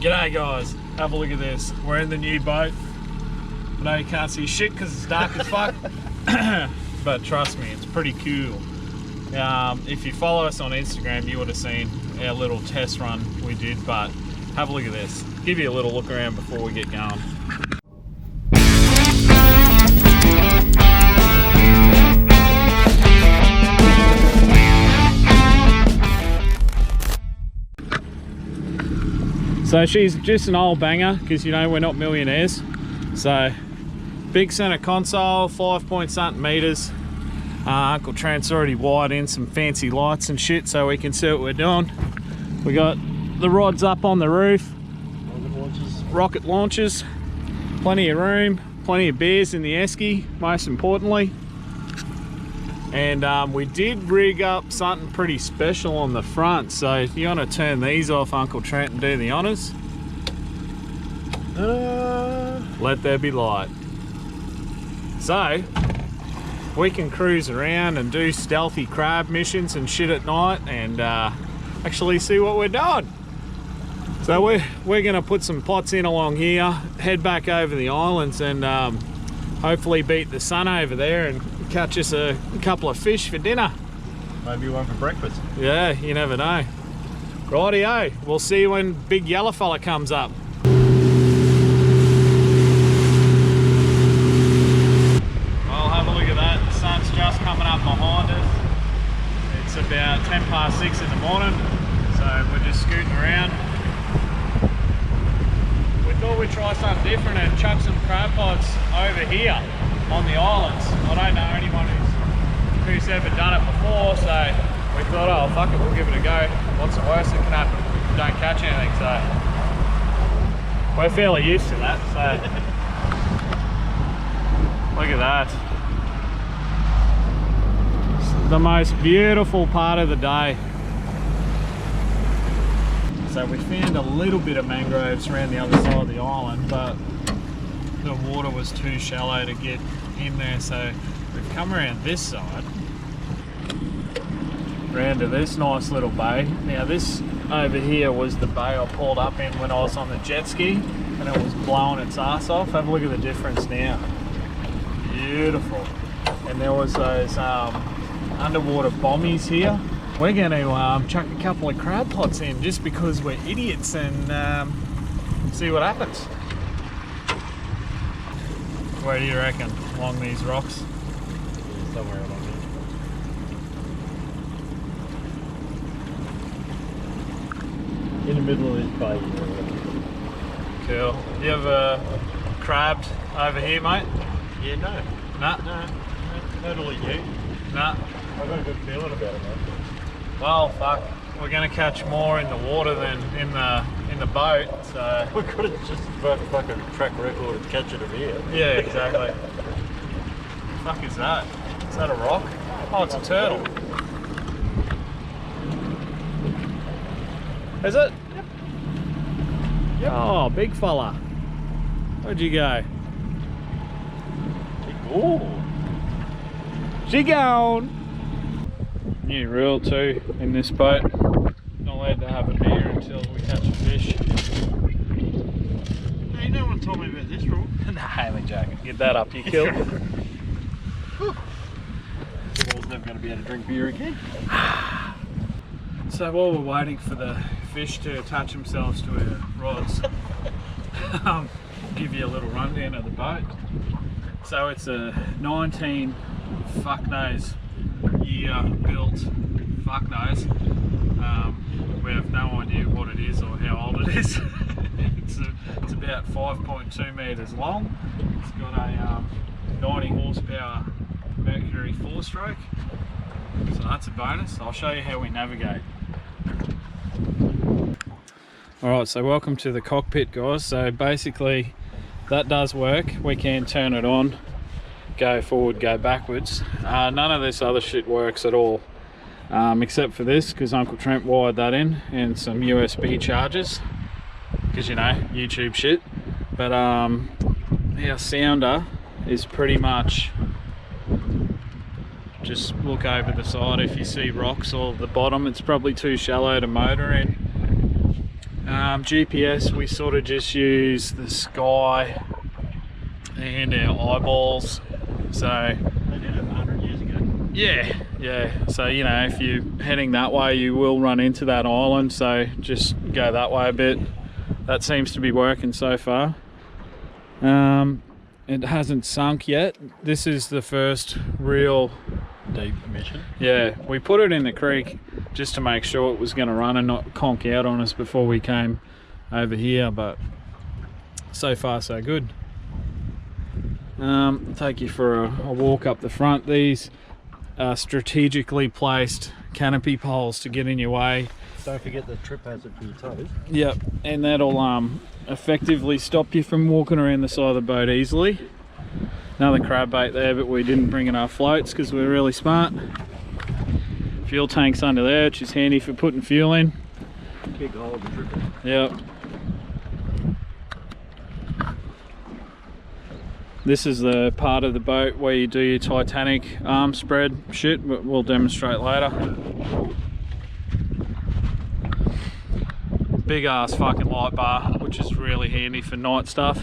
G'day guys, have a look at this. We're in the new boat. I know you can't see shit because it's dark as fuck, but trust me, it's pretty cool. If you follow us on Instagram, you would have seen our little test run we did, but have a look at this. Give you a little look around before we get going. So she's just an old banger because, you know, we're not millionaires. So big center console, 5 something meters. Uncle Trent's already wired in some fancy lights and shit so we can see what we're doing. We got the rods up on the roof, rocket launchers, plenty of room, plenty of beers in the esky, most importantly. And we did rig up something pretty special on the front, so if you want to turn these off, Uncle Trent, and do the honors. Let there be light. So we can cruise around and do stealthy crab missions and shit at night and actually see what we're doing. So we're gonna put some pots in along here, head back over the islands, and hopefully beat the sun over there and catch us a couple of fish for dinner. Maybe one for breakfast. Yeah, you never know. Rightio, we'll see you when big yellow fella comes up. Well, have a look at that. The sun's just coming up behind us. It's about 6:10 in the morning, so we're just scooting around. We thought we'd try something different and chuck some crab pots over here on the islands. I don't know anyone who's ever done it before, so we thought, oh fuck it, we'll give it a go. What's the worst that can happen? We don't catch anything, so we're fairly used to that. So look at that. It's the most beautiful part of the day. So we found a little bit of mangroves around the other side of the island, but the water was too shallow to get in there, so we've come around this side, round to this nice little bay. Now this over here was the bay I pulled up in when I was on the jet ski and it was blowing its ass off. Have a look at the difference now. Beautiful. And there was those underwater bombies here. We're going to chuck a couple of crab pots in just because we're idiots and see what happens. Where do you reckon? Along these rocks? Somewhere along here. In the middle of this bay. Cool. You ever crabbed over here, mate? Yeah, no. Nah? No. Totally new. Nah. I've got a good feeling about it, mate. Well, fuck. We're going to catch more in the water than in the boat, so... We could have just fucking track record and catch it over here. Yeah, exactly. What the fuck is that? Is that a rock? Oh, it's a turtle. Is it? Yep. Yep. Oh, big fella. Where'd you go? Oh. She gone. New rule too in this boat. Not allowed to have a beer until we catch a fish. Hey, no one told me about this rule. Nah, only joking. Get that up, you kill. I was never going to be able to drink beer again. So while we're waiting for the fish to attach themselves to our rods, give you a little rundown of the boat. So it's a 19 fuck-nose year built fuck-nose. We have no idea what it is or how old it is. It's about 5.2 meters long. It's got a 90 horsepower Mercury 4-stroke. So that's a bonus. I'll show you how we navigate. Alright, so welcome to the cockpit, guys. So basically that does work. We can turn it on, go forward, go backwards. None of this other shit works at all, except for this, because Uncle Trent wired that in, and some USB chargers, because, you know, YouTube shit. But our sounder is pretty much just look over the side. If you see rocks or the bottom, it's probably too shallow to motor in. GPS, we sort of just use the sky and our eyeballs. So They did it 100 years ago. yeah. So you know, if you're heading that way, you will run into that island. So just go that way a bit. That seems to be working so far. It hasn't sunk yet. This is the first real Deep emission. Yeah, we put it in the creek just to make sure it was going to run and not conk out on us before we came over here, but so far so good. Take you for a walk up the front. These are strategically placed canopy poles to get in your way. Don't forget the trip hazard for your toes. Yep, and that'll effectively stop you from walking around the side of the boat easily. Another crab bait there, but we didn't bring enough floats because we're really smart. Fuel tank's under there, which is handy for putting fuel in. Big hole to trip it. Yep. This is the part of the boat where you do your Titanic arm spread shit, but we'll demonstrate later. Big ass fucking light bar, which is really handy for night stuff.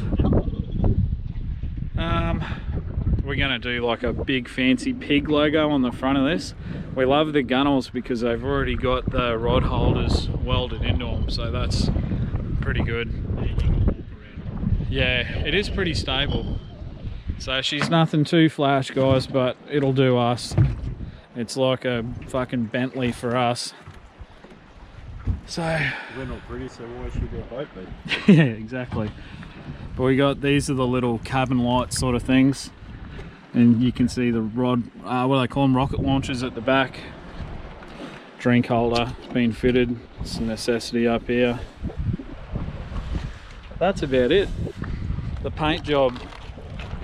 We're gonna do like a big fancy pig logo on the front of this. We love the gunnels because they've already got the rod holders welded into them, so that's pretty good. Yeah, it is pretty stable. So she's nothing too flash, guys, but it'll do us. It's like a fucking Bentley for us. So We're not pretty, so why should our boat be? yeah, exactly. But we got, these are the little cabin light sort of things, and you can see the rod, what do they call them, rocket launchers at the back. Drink holder has been fitted. It's a necessity up here. That's about it. The paint job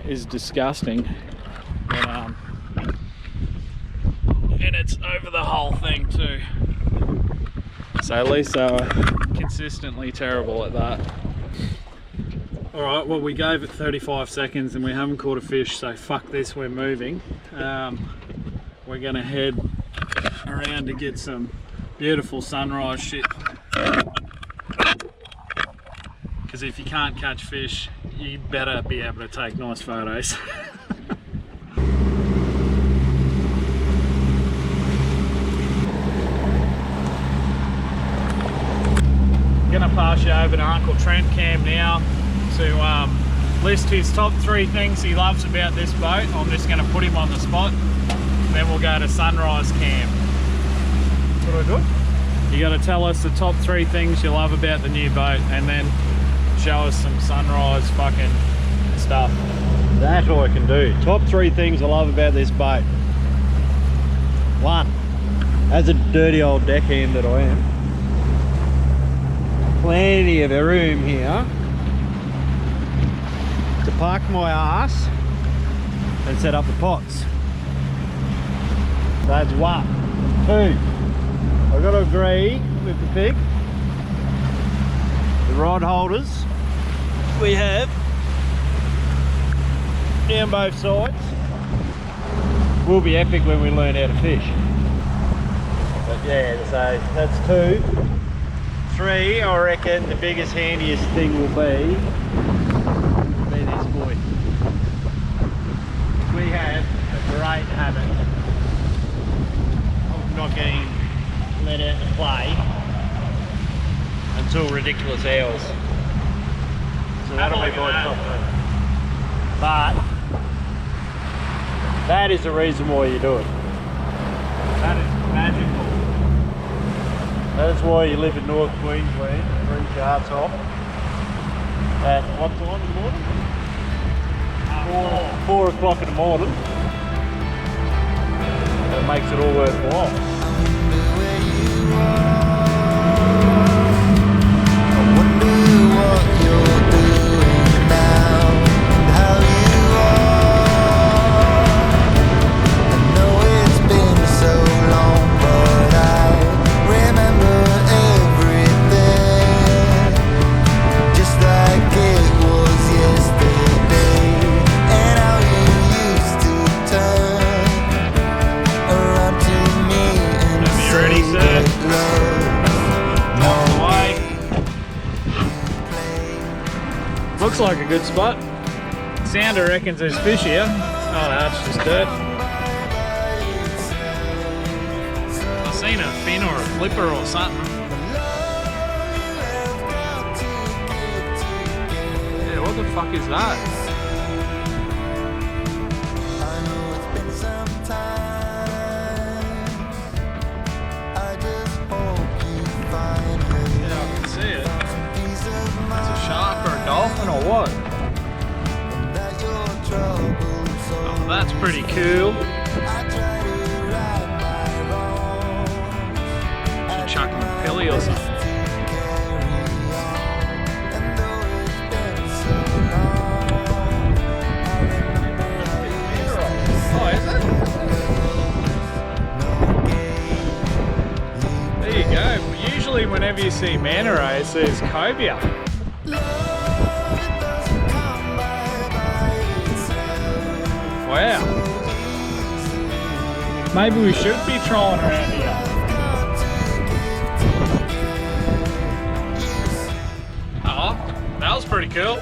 is disgusting, but, and it's over the whole thing too. So at least they were consistently terrible at that. Alright, well, we gave it 35 seconds and we haven't caught a fish, so fuck this, we're moving. We're gonna head around to get some beautiful sunrise shit. Because if you can't catch fish, you better be able to take nice photos. Gonna pass you over to Uncle Trent Cam now to list his top 3 things he loves about this boat. I'm just gonna put him on the spot. Then we'll go to Sunrise Cam. What do I do? You gotta tell us the top 3 things you love about the new boat and then show us some sunrise fucking stuff. That's all I can do. Top 3 things I love about this boat. 1, as a dirty old deckhand that I am, plenty of a room here to park my ass and set up the pots. That's 1. 2, I've got to agree with the pig. The rod holders we have down both sides will be epic when we learn how to fish. But yeah, so that's 2. 3, I reckon the biggest, handiest thing will be this boy. We have a great habit of not getting let out to play until ridiculous hours. So that'll be my top 3. But that is the reason why you do it. That is magical. That's why you live in North Queensland and freeze your hearts off. At what time in the morning? 4 o'clock in the morning. That makes it all worthwhile. Ready, sir? Looks like a good spot. Sounder reckons there's fish here. Oh no, it's just dirt. I've seen a fin or a flipper or something. Yeah, what the fuck is that? Yeah, I can see it. It's a shark or a dolphin or what? Oh, that's pretty cool. Should chuck him a pilly or something. Oh, is it? There you go. Usually whenever you see manta rays, there's cobia. Wow. Maybe we should be trolling around here. Oh, that was pretty cool.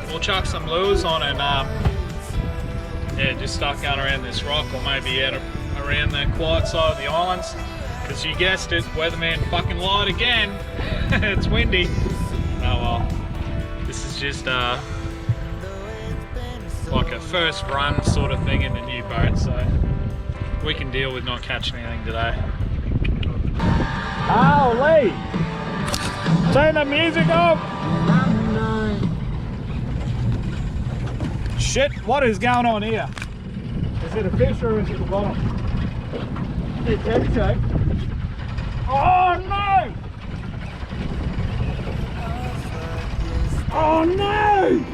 We'll chuck some lures on and yeah, just start going around this rock or maybe out around the quiet side of the islands. Because you guessed it, weatherman fucking lied again. It's windy. Oh well. This is just like a first run sort of thing in the new boat, so we can deal with not catching anything today. Oh, Lee! Turn the music off! Shit, what is going on here? Is it a fish or is it the bottom? It's heavy tape. Oh no! Oh no!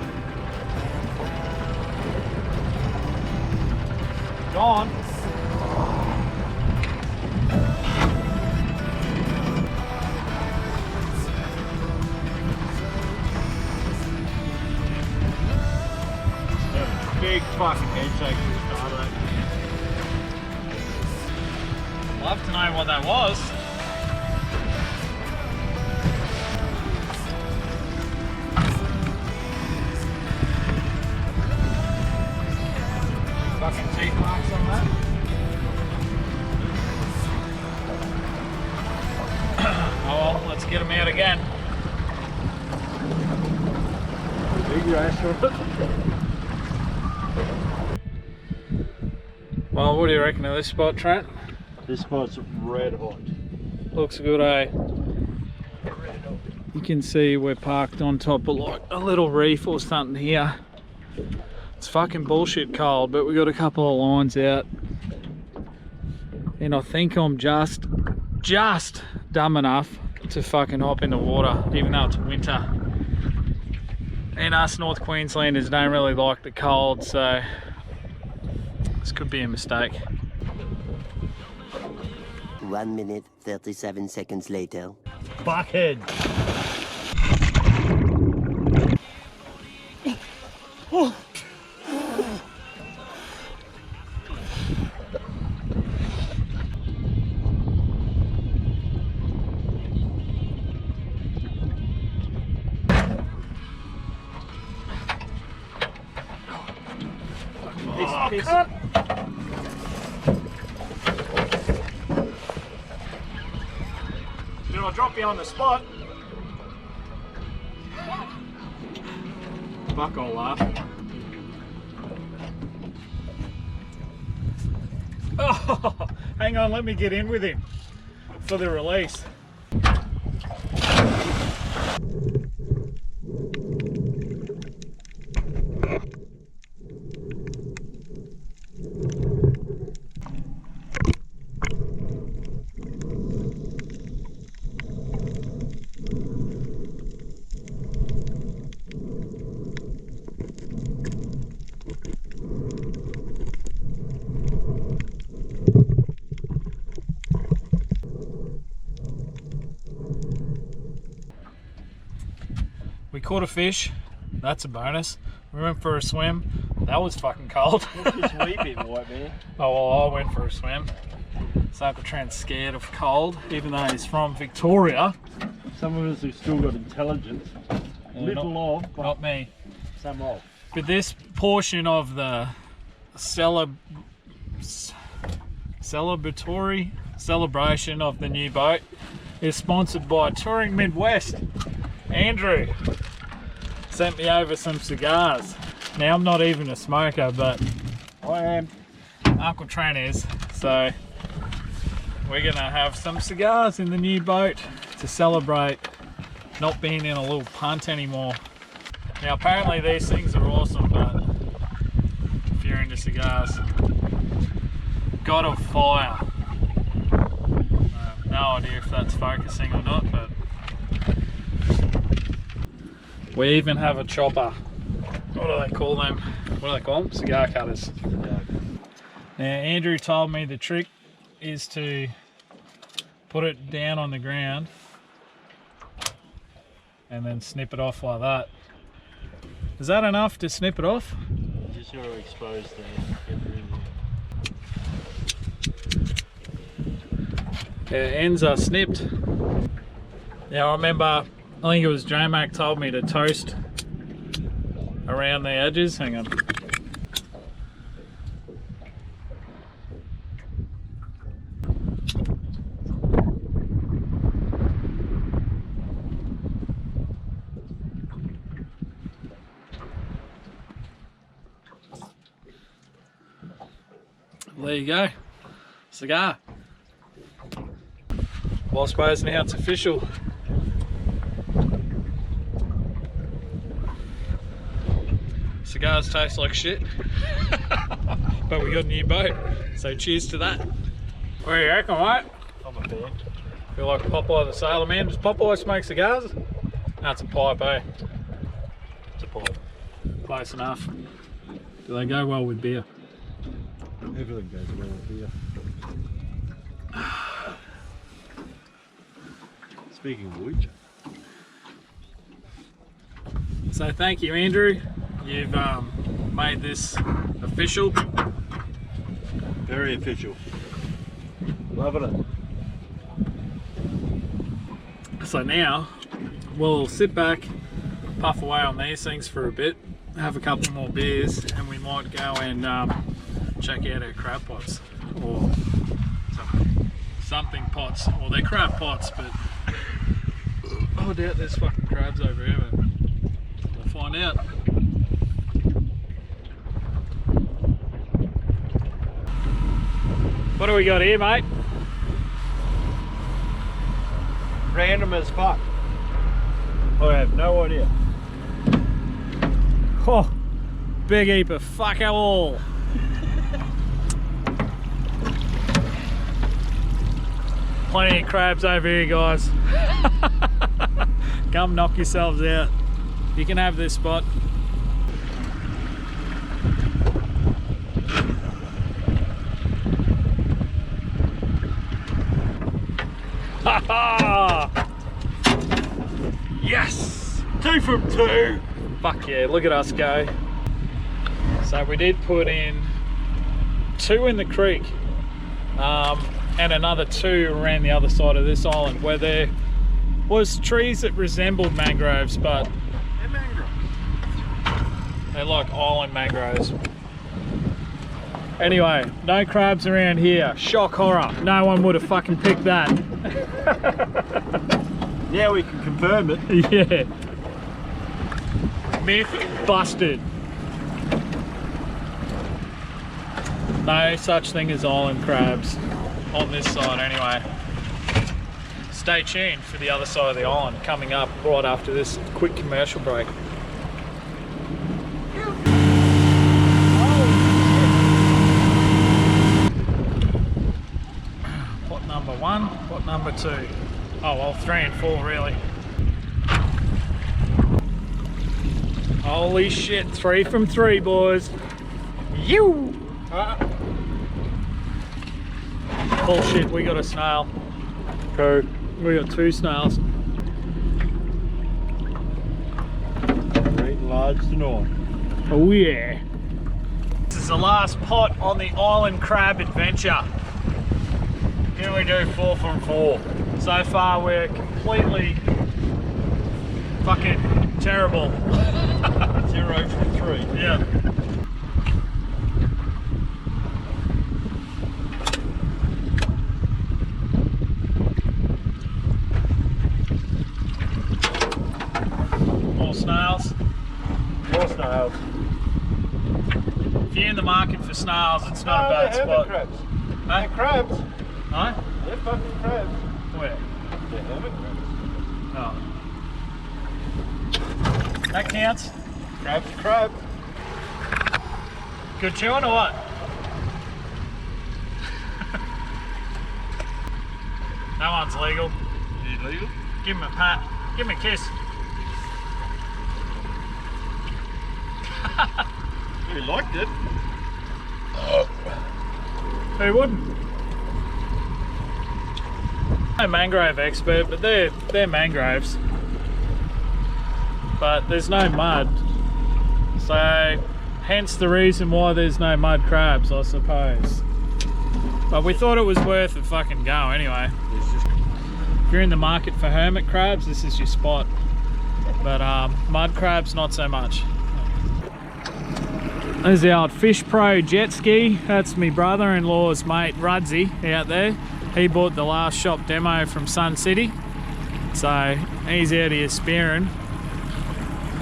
Gone. Big fucking head shake to start with. Love to know what that was. Fucking teeth marks on that. Oh well, let's get them out again. Big restaurant. Well, what do you reckon of this spot, Trent? This spot's red hot. Looks good, eh? You can see we're parked on top of like a little reef or something here. It's fucking bullshit cold, but we got a couple of lines out. And I think I'm just dumb enough to fucking hop in the water, even though it's winter. And us North Queenslanders don't really like the cold, so this could be a mistake. 1 minute, 37 seconds later. Buckhead! Oh. Piss. Did I drop you on the spot? Fuck, I'll laugh. Oh, hang on, let me get in with him for the release. We caught a fish, that's a bonus. We went for a swim, that was fucking cold. It's a wee bit white, man. Oh well, I went for a swim. So Uncle Trent's scared of cold, even though he's from Victoria. Some of us have still got intelligence. Little of, but not me. some of. But this portion of the celebration of the new boat is sponsored by Touring Midwest. Andrew sent me over some cigars. Now I'm not even a smoker, but I am. Uncle Tran is, so we're gonna have some cigars in the new boat to celebrate not being in a little punt anymore. Now apparently these things are awesome, but if you're into cigars, God of Fire. No idea if that's focusing or not, but we even have a chopper. What do they call them? What do they call them? Cigar cutters. Now Andrew told me the trick is to put it down on the ground and then snip it off like that. Is that enough to snip it off? Just got to expose the Ends are snipped. Now I remember, I think it was J-Mac told me to toast around the edges. Hang on. There you go, cigar. Well, I suppose now it's official. Cigars taste like shit, but we got a new boat, so cheers to that. What do you reckon, mate? I'm a fan. Feel like Popeye the Sailor Man. Does Popeye smoke cigars? That's a pipe, eh? It's a pipe. Close enough. Do they go well with beer? Everything goes well with beer. Speaking of which. So thank you, Andrew. You've made this official. Very official. Loving it. So now we'll sit back, puff away on these things for a bit, have a couple more beers, and we might go and check out our crab pots or something pots. Well, they're crab pots, but I doubt there's fucking crabs over here, but we'll find out. What do we got here, mate? Random as fuck. I have no idea. Oh, big heap of fuck all. Plenty of crabs over here, guys. Come knock yourselves out. You can have this spot. Ha ha! Yes! 2 from 2! Fuck yeah, look at us go. So we did put in 2 in the creek. And another 2 around the other side of this island where there was trees that resembled mangroves, but They're mangroves. they're like island mangroves. Anyway, no crabs around here. Shock horror. No one would have fucking picked that. Yeah, we can confirm it. Yeah. Myth busted. No such thing as island crabs. On this side anyway. Stay tuned for the other side of the island coming up right after this quick commercial break. Pot number 1, pot number 2. Oh well, 3 and 4 really. Holy shit, 3 from 3 boys. You! Bullshit, we got a snail. True. We got 2 snails. We're eating large tonight. Oh yeah. This is the last pot on the island crab adventure. Can we do 4 from 4? So far we're completely fucking terrible. 0 from 3. Yeah. More snails. More snails. If you're in the market for snails, it's not a bad spot. Crabs. Huh? They're crabs. Huh? They're fucking crabs. Where? They're hermit crabs. Oh. That counts. Crab's a crab. Good chewing or what? That one's legal. Is it legal? Give him a pat. Give him a kiss. He liked it. Who wouldn't? I'm no mangrove expert, but they're mangroves. But there's no mud. So hence the reason why there's no mud crabs, I suppose. But we thought it was worth a fucking go anyway. If you're in the market for hermit crabs, this is your spot. But mud crabs, not so much. There's the old Fish Pro jet ski. That's my brother-in-law's mate Rudsy out there. He bought the last shop demo from Sun City. So he's out here spearing.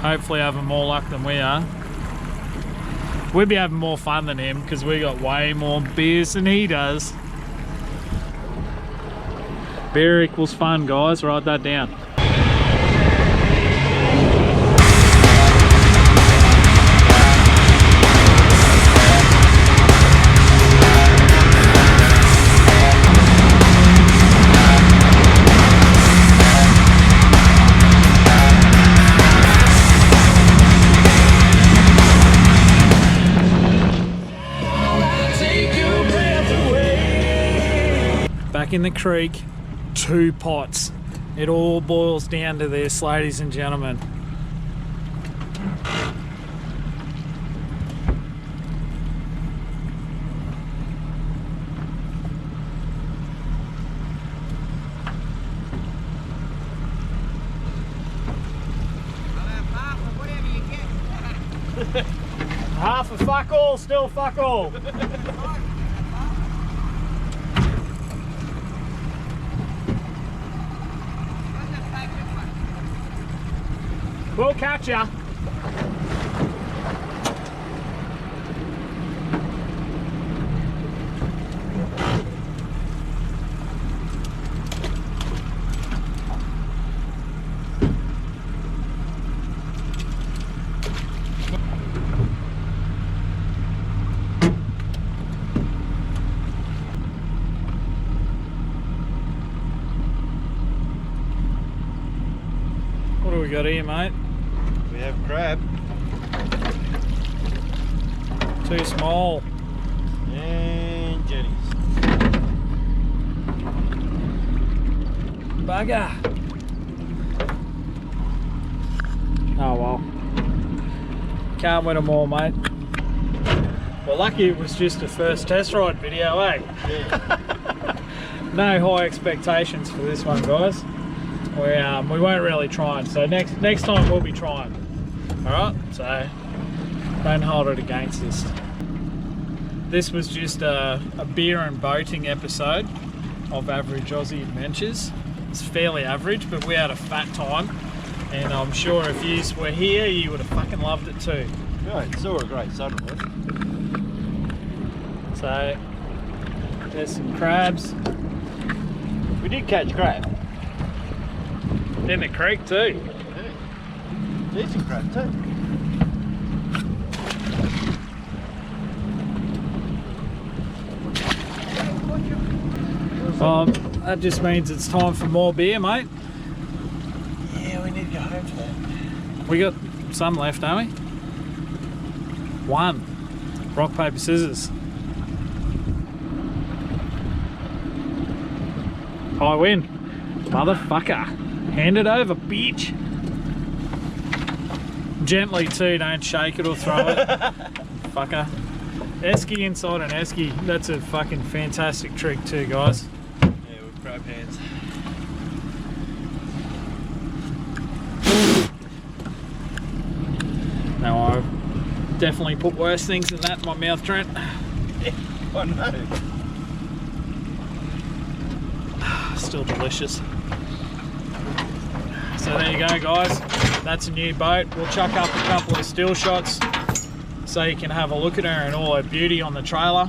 Hopefully having more luck than we are. We'd be having more fun than him because we got way more beers than he does. Beer equals fun, guys. Write that down. Back in the creek, 2 pots. It all boils down to this, ladies and gentlemen. Half a fuck all, still fuck all. We'll catch ya. What do we got here, mate? We have crab. Too small. And jennies. Bugger. Oh well. Can't win them all, mate. Well, lucky it was just a first test ride video, eh? Yeah. No high expectations for this one, guys. We weren't really trying, so next time we'll be trying. Alright, so don't hold it against us. This was just a beer and boating episode of Average Aussie Adventures. It's fairly average, but we had a fat time, and I'm sure if you were here, you would have fucking loved it too. Right, saw a great sunrise. So there's some crabs. We did catch crab. In the creek too. Yeah. Decent crab too. That just means it's time for more beer, mate. Yeah, we need to go home for that. We got some left, don't we? One. Rock, paper, scissors. I win. Motherfucker. Hand it over, bitch. Gently too, don't shake it or throw it. Fucker. Esky inside an esky. That's a fucking fantastic trick too, guys. Yeah, with crab hands. Definitely put worse things than that in my mouth, Trent. I know. Still delicious. So there you go, guys. That's a new boat. We'll chuck up a couple of still shots so you can have a look at her in all her beauty on the trailer.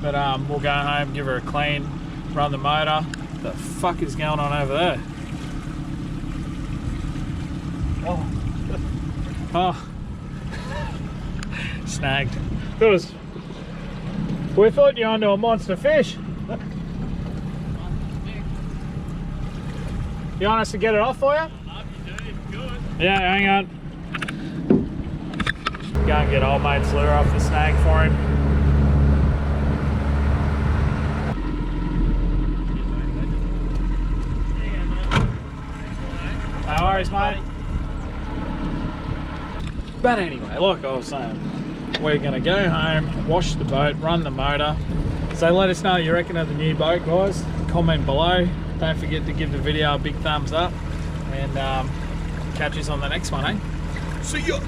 But we'll go home, give her a clean, run the motor. What the fuck is going on over there? Oh. Snagged. We thought you were onto a monster fish. You want us to get it off for you? Yeah, hang on. Go and get old mate's lure off the snag for him. No worries, mate. But anyway, like I was saying, we're gonna go home, wash the boat, run the motor. So let us know what you reckon of the new boat, guys. Comment below. Don't forget to give the video a big thumbs up, and catch us on the next one, eh? See ya!